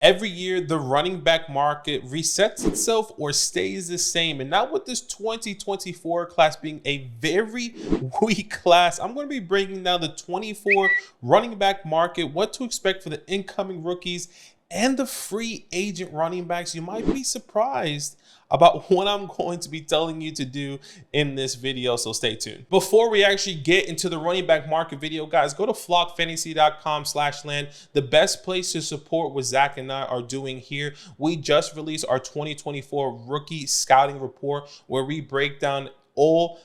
Every year, the running back market resets itself or stays the same. And now with this 2024 class being a very weak class, I'm going to be breaking down the 24 running back market, what to expect for the incoming rookies and the free agent running backs. You might be surprised about what I'm going to be telling you to do in this video, so stay tuned. Before we actually get into the running back market video, guys, go to flockfantasy.com/land, the best place to support what Zach and I are doing here. We just released our 2024 rookie scouting report where we break down all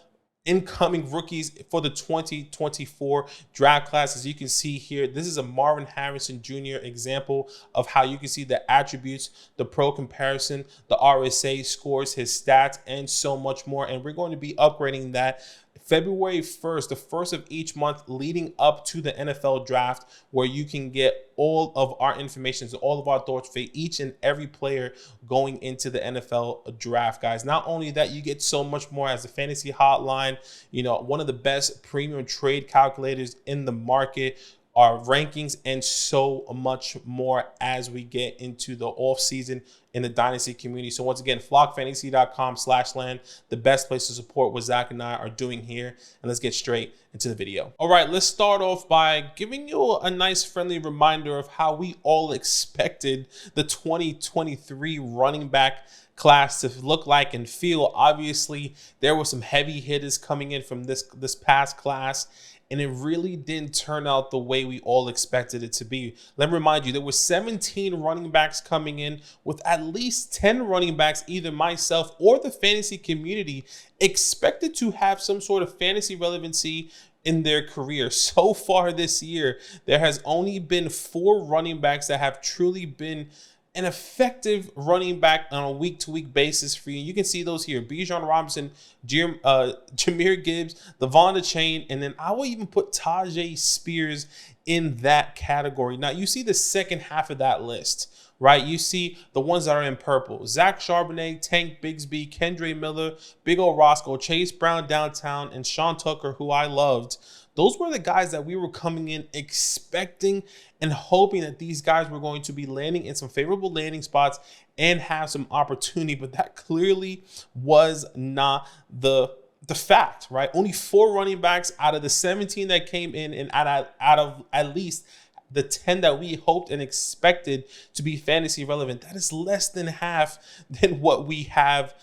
incoming rookies for the 2024 draft class. As you can see here, this is a Marvin Harrison Jr. example of how you can see the attributes, the pro comparison, the RSA scores, his stats, and so much more. And we're going to be upgrading that February 1st, the first of each month leading up to the NFL draft, where you can get all of our information, so all of our thoughts for each and every player going into the NFL draft, guys. Not only that, you get so much more as a fantasy hotline, one of the best premium trade calculators in the market, our rankings, and so much more as we get into the off season in the Dynasty community. So once again, flockfantasy.com/land, the best place to support what Zach and I are doing here. And let's get straight into the video. All right, let's start off by giving you a nice friendly reminder of how we all expected the 2023 running back class to look like and feel. Obviously, there were some heavy hitters coming in from this past class, and it really didn't turn out the way we all expected it to be. Let me remind you, there were 17 running backs coming in, with at least 10 running backs, either myself or the fantasy community, expected to have some sort of fantasy relevancy in their career. So far this year, there has only been 4 running backs that have truly been an effective running back on a week-to-week basis for you. You can see those here: Bijan Robinson, Jahmyr Gibbs, Devonta Chain, and then I will even put Tajay Spears in that category. Now, you see the second half of that list, right? You see the ones that are in purple: Zach Charbonnet, Tank Bigsby, Kendre Miller, Big O Roscoe, Chase Brown downtown, and Sean Tucker, who I loved. Those were the guys that we were coming in expecting and hoping that these guys were going to be landing in some favorable landing spots and have some opportunity, but that clearly was not the fact, right? Only 4 running backs out of the 17 that came in, and out of at least the 10 that we hoped and expected to be fantasy relevant. That is less than half than what we have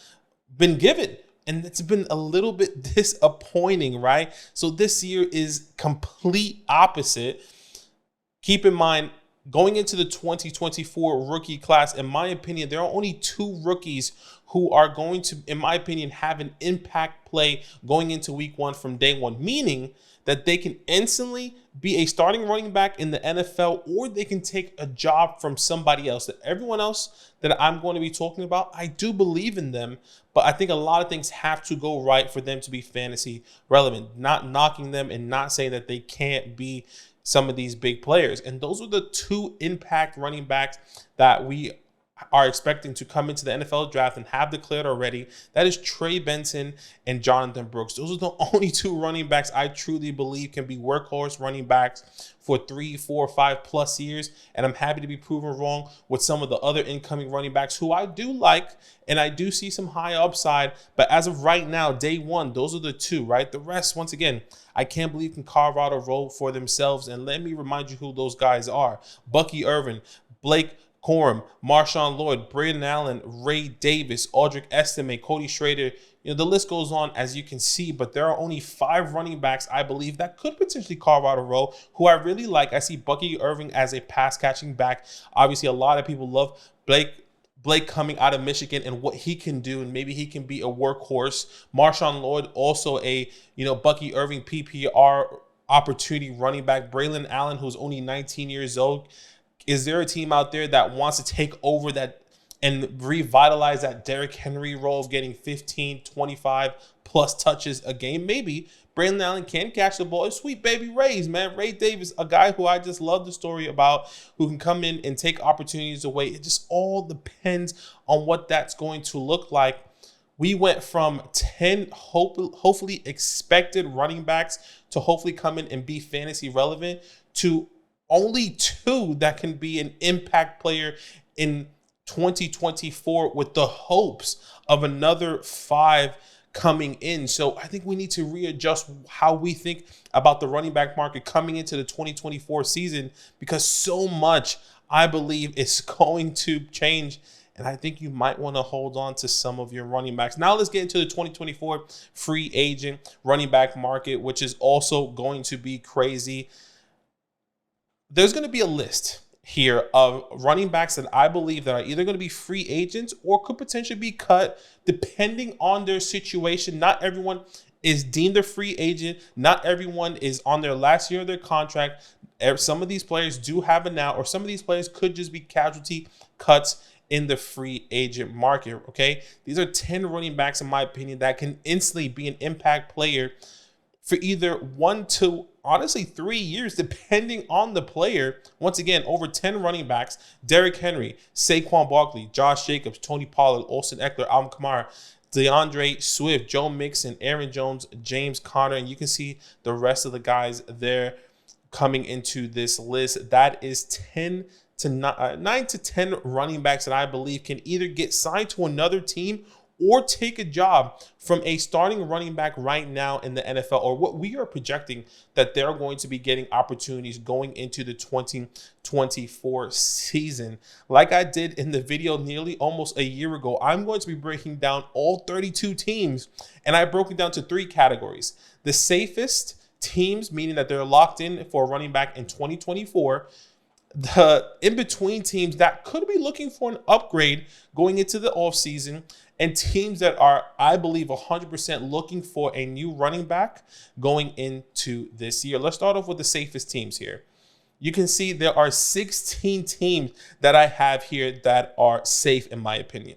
been given. And it's been a little bit disappointing, right? So this year is complete opposite. Keep in mind, going into the 2024 rookie class, in my opinion, there are only 2 rookies who are going to, in my opinion, have an impact play going into week 1 from day 1, meaning that they can instantly be a starting running back in the NFL, or they can take a job from somebody else. That everyone else that I'm going to be talking about, I do believe in them, but I think a lot of things have to go right for them to be fantasy relevant. Not knocking them and not saying that they can't be some of these big players. And those are the 2 impact running backs that we are expecting to come into the NFL draft and have declared already. That is Trey Benson and Jonathan Brooks. Those are the only 2 running backs I truly believe can be workhorse running backs for 3, 4, 5+ years. And I'm happy to be proven wrong with some of the other incoming running backs who I do like, and I do see some high upside. But as of right now, day 1, those are the 2, right? The rest, once again, I can't believe can carve out a role for themselves. And let me remind you who those guys are: Bucky Irvin, Blake Corum, Marshawn Lloyd, Braden Allen, Ray Davis, Audric Estime, Cody Schrader. The list goes on, as you can see, but there are only 5 running backs I believe that could potentially carve out a role who I really like. I see Bucky Irving as a pass catching back. Obviously, a lot of people love Blake coming out of Michigan and what he can do, and maybe he can be a workhorse. Marshawn Lloyd, also a Bucky Irving PPR opportunity running back. Braylon Allen, who's only 19 years old. Is there a team out there that wants to take over that and revitalize that Derrick Henry role of getting 15, 25 plus touches a game? Maybe. Braylon Allen can catch the ball. It's sweet baby Rays, man. Ray Davis, a guy who I just love the story about, who can come in and take opportunities away. It just all depends on what that's going to look like. We went from 10 hopefully expected running backs to hopefully come in and be fantasy relevant to only 2 that can be an impact player in 2024 with the hopes of another 5 coming in. So I think we need to readjust how we think about the running back market coming into the 2024 season, because so much, I believe, is going to change. And I think you might want to hold on to some of your running backs. Now let's get into the 2024 free agent running back market, which is also going to be crazy. There's going to be a list here of running backs that I believe that are either going to be free agents or could potentially be cut depending on their situation. Not everyone is deemed a free agent. Not everyone is on their last year of their contract. Some of these players do have it now, or some of these players could just be casualty cuts in the free agent market. Okay, these are 10 running backs, in my opinion, that can instantly be an impact player for either 1 to honestly 3 years, depending on the player. Once again, over 10 running backs: Derrick Henry, Saquon Barkley, Josh Jacobs, Tony Pollard, Austin Eckler, Alvin Kamara, DeAndre Swift, Joe Mixon, Aaron Jones, James Conner, and you can see the rest of the guys there coming into this list. That is 9 to 10 running backs that I believe can either get signed to another team or take a job from a starting running back right now in the NFL, or what we are projecting that they're going to be getting opportunities going into the 2024 season. Like I did in the video nearly almost a year ago, I'm going to be breaking down all 32 teams, and I broke it down to 3 categories. The safest teams, meaning that they're locked in for a running back in 2024. The in-between teams that could be looking for an upgrade going into the offseason, and teams that are, I believe, 100% looking for a new running back going into this year. Let's start off with the safest teams here. You can see there are 16 teams that I have here that are safe, in my opinion.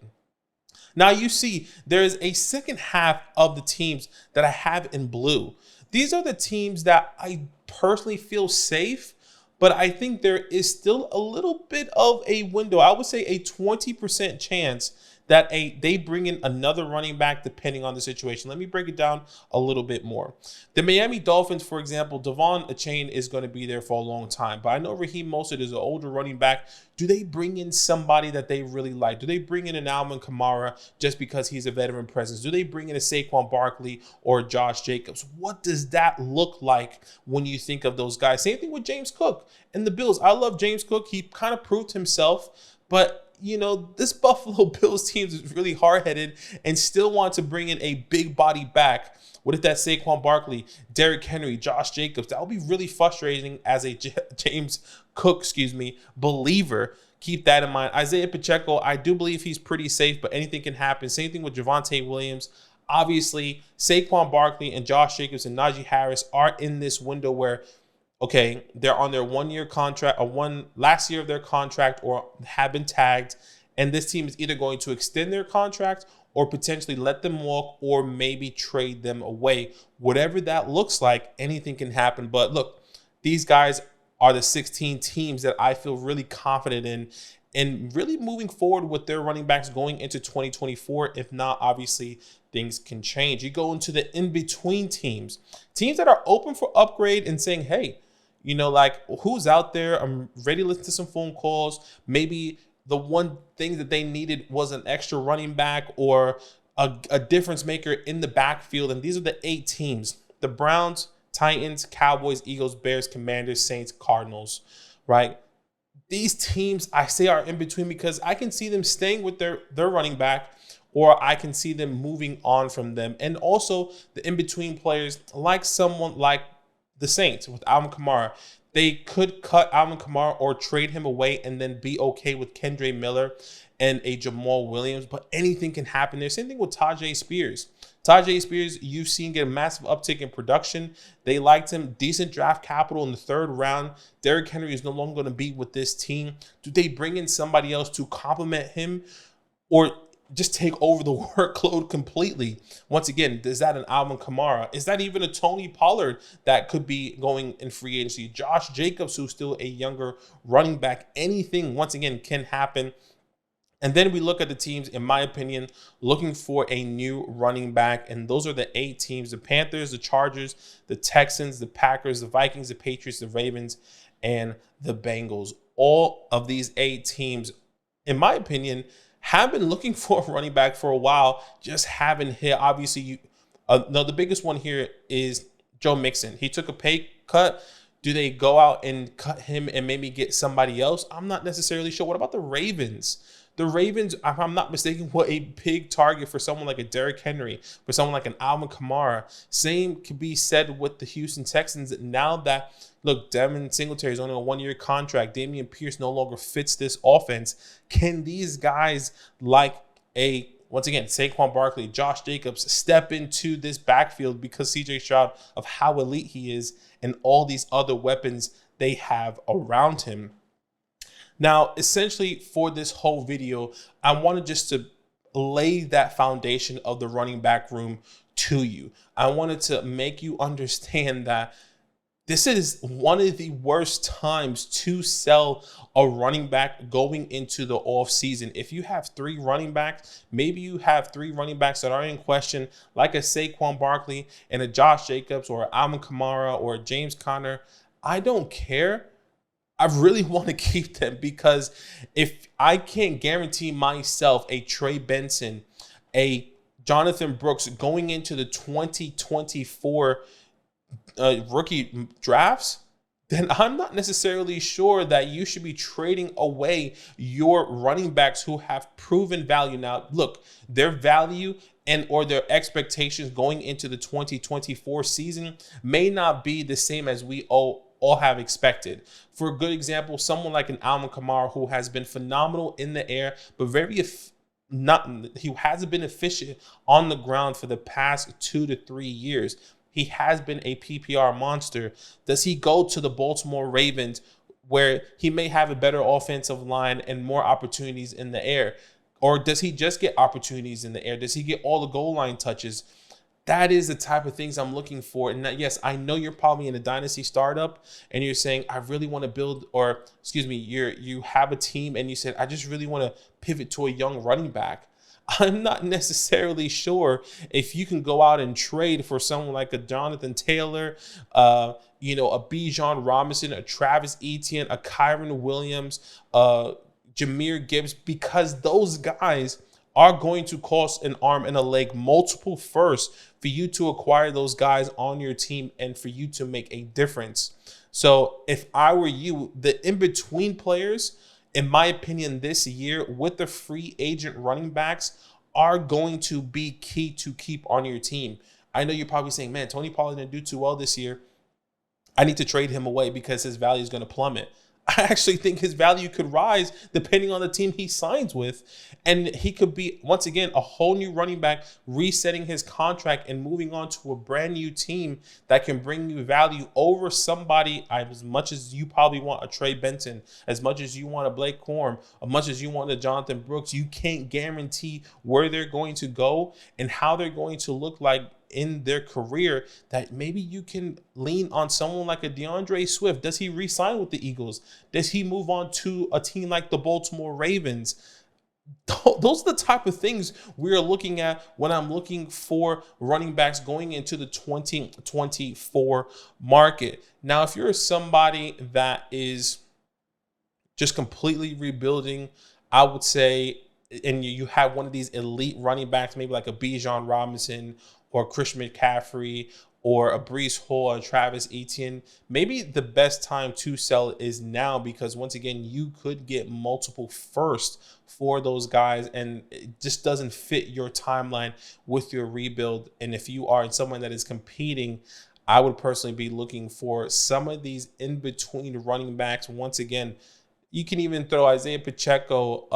Now you see there is a second half of the teams that I have in blue. These are the teams that I personally feel safe, but I think there is still a little bit of a window. I would say a 20% chance that they bring in another running back depending on the situation. Let me break it down a little bit more. The Miami Dolphins, for example, Devon Achane is going to be there for a long time, but I know Raheem Mostert is an older running back. Do they bring in somebody that they really like? Do they bring in an Alvin Kamara just because he's a veteran presence? Do they bring in a Saquon Barkley or Josh Jacobs? What does that look like when you think of those guys? Same thing with James Cook and the Bills. I love James Cook. He kind of proved himself, but you know, this Buffalo Bills team is really hard-headed and still want to bring in a big body back. What if that Saquon Barkley, Derrick Henry, Josh Jacobs? That would be really frustrating as a James Cook, believer. Keep that in mind. Isaiah Pacheco, I do believe he's pretty safe, but anything can happen. Same thing with Javonte Williams. Obviously, Saquon Barkley and Josh Jacobs and Najee Harris are in this window where, okay, they're on their 1-year contract, or last year of their contract, or have been tagged, and this team is either going to extend their contract or potentially let them walk, or maybe trade them away. Whatever that looks like, anything can happen. But look, these guys are the 16 teams that I feel really confident in, and really moving forward with their running backs going into 2024. If not, obviously, things can change. You go into the in-between teams that are open for upgrade and saying, hey, you know, like, who's out there? I'm ready to listen to some phone calls. Maybe the one thing that they needed was an extra running back or a difference maker in the backfield. And these are the 8 teams: the Browns, Titans, Cowboys, Eagles, Bears, Commanders, Saints, Cardinals, right? These teams I say are in between because I can see them staying with their running back, or I can see them moving on from them. And also the in-between players, like someone like the Saints with Alvin Kamara. They could cut Alvin Kamara or trade him away and then be okay with Kendre Miller and a Jamal Williams, but anything can happen there. Same thing with Tajay Spears. Tajay Spears, you've seen get a massive uptick in production. They liked him. Decent draft capital in the 3rd round. Derrick Henry is no longer going to be with this team. Do they bring in somebody else to complement him, or just take over the workload completely? Once again, is that an Alvin Kamara? Is that even a Tony Pollard that could be going in free agency? Josh Jacobs, who's still a younger running back. Anything, once again, can happen. And then we look at the teams, in my opinion, looking for a new running back. And those are the 8 teams: the Panthers, the Chargers, the Texans, the Packers, the Vikings, the Patriots, the Ravens, and the Bengals. All of these 8 teams in my opinion, have been looking for a running back for a while, just haven't hit. Obviously, no, the biggest one here is Joe Mixon. He took a pay cut. Do they go out and cut him and maybe get somebody else? I'm not necessarily sure. What about the Ravens? The Ravens, if I'm not mistaken, were a big target for someone like a Derrick Henry, for someone like an Alvin Kamara. Same could be said with the Houston Texans. Now that, look, Devin Singletary is only on a one-year contract. Dameon Pierce no longer fits this offense. Can these guys like once again, Saquon Barkley, Josh Jacobs, step into this backfield because CJ Stroud, of how elite he is and all these other weapons they have around him? Now, essentially for this whole video, I wanted just to lay that foundation of the running back room to you. I wanted to make you understand that this is one of the worst times to sell a running back going into the offseason. If you have three running backs, maybe you have three running backs that are in question, like a Saquon Barkley and a Josh Jacobs or Alvin Kamara or James Conner. I don't care. I really want to keep them, because if I can't guarantee myself a Trey Benson, a Jonathan Brooks going into the 2024 rookie drafts, then I'm not necessarily sure that you should be trading away your running backs who have proven value. Now, look, their value and or their expectations going into the 2024 season may not be the same as we all have expected. For a good example, someone like an Alvin Kamara, who has been phenomenal in the air, but he hasn't been efficient on the ground for the past 2 to 3 years. He has been a PPR monster. Does he go to the Baltimore Ravens, where he may have a better offensive line and more opportunities in the air? Or does he just get opportunities in the air? Does he get all the goal line touches? That is the type of things I'm looking for. And yes, I know you're probably in a dynasty startup and you're saying, I really want to build, or excuse me, you have a team and you said, I just really want to pivot to a young running back. I'm not necessarily sure if you can go out and trade for someone like a Jonathan Taylor, a Bijan Robinson, a Travis Etienne, a Kyron Williams, Jahmyr Gibbs, because those guys are going to cost an arm and a leg, multiple firsts, for you to acquire those guys on your team and for you to make a difference. So if I were you, the in-between players, in my opinion, this year with the free agent running backs are going to be key to keep on your team. I know you're probably saying, man, Tony Pollard didn't do too well this year. I need to trade him away because his value is going to plummet. I actually think his value could rise depending on the team he signs with. And he could be, once again, a whole new running back, resetting his contract and moving on to a brand new team that can bring you value over somebody. As much as you probably want a Trey Benson, as much as you want a Blake Corum, as much as you want a Jonathan Brooks, you can't guarantee where they're going to go and how they're going to look like in their career. That maybe you can lean on someone like a DeAndre Swift. Does he re-sign with the Eagles? Does he move on to a team like the Baltimore Ravens? Those are the type of things we're looking at when I'm looking for running backs going into the 2024 market. Now, if you're somebody that is just completely rebuilding, I would say, and you have one of these elite running backs, maybe like a Bijan Robinson or Christian McCaffrey or a Breece Hall or Travis Etienne, maybe the best time to sell is now, because once again, you could get multiple firsts for those guys and it just doesn't fit your timeline with your rebuild. And if you are someone that is competing, I would personally be looking for some of these in-between running backs. Once again, you can even throw Isaiah Pacheco,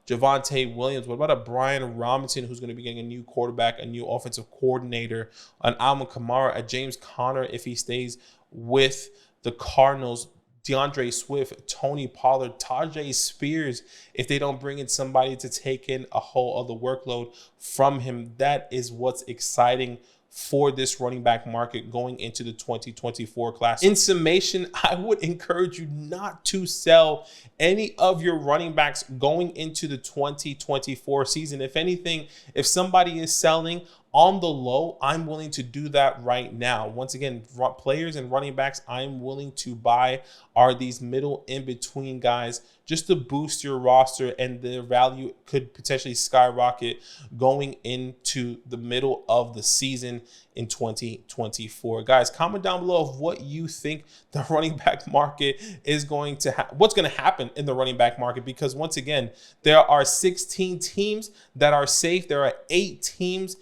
Javonte Williams. What about a Brian Robinson, who's going to be getting a new quarterback, a new offensive coordinator, an Alvin Kamara, a James Conner if he stays with the Cardinals, DeAndre Swift, Tony Pollard, Tajay Spears, if they don't bring in somebody to take in a whole other workload from him. That is what's exciting for this running back market going into the 2024 class. In summation, I would encourage you not to sell any of your running backs going into the 2024 season. If anything, if somebody is selling on the low, I'm willing to do that right now. Once again, players and running backs I'm willing to buy are these middle in between guys, just to boost your roster, and their value could potentially skyrocket going into the middle of the season in 2024. Guys, comment down below of what you think the running back market is going to what's going to happen in the running back market, because once again, there are 16 teams that are safe. There are 8 teams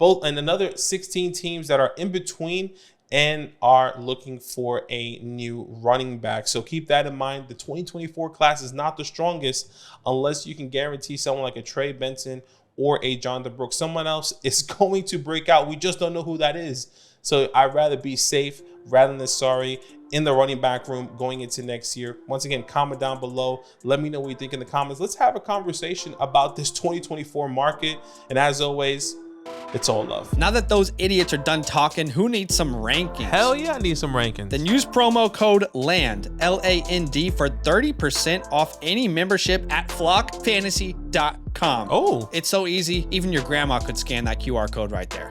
and another 16 teams that are in between and are looking for a new running back. So keep that in mind. The 2024 class is not the strongest unless you can guarantee someone like a Trey Benson or a Jonathan Brooks. Someone else is going to break out. We just don't know who that is. So I'd rather be safe rather than sorry in the running back room going into next year. Once again, comment down below. Let me know what you think in the comments. Let's have a conversation about this 2024 market. And as always, it's all love. Now that those idiots are done talking, who needs some rankings? Hell yeah, I need some rankings. Then use promo code LAND, L-A-N-D, for 30% off any membership at flockfantasy.com. Oh. It's so easy, even your grandma could scan that QR code right there.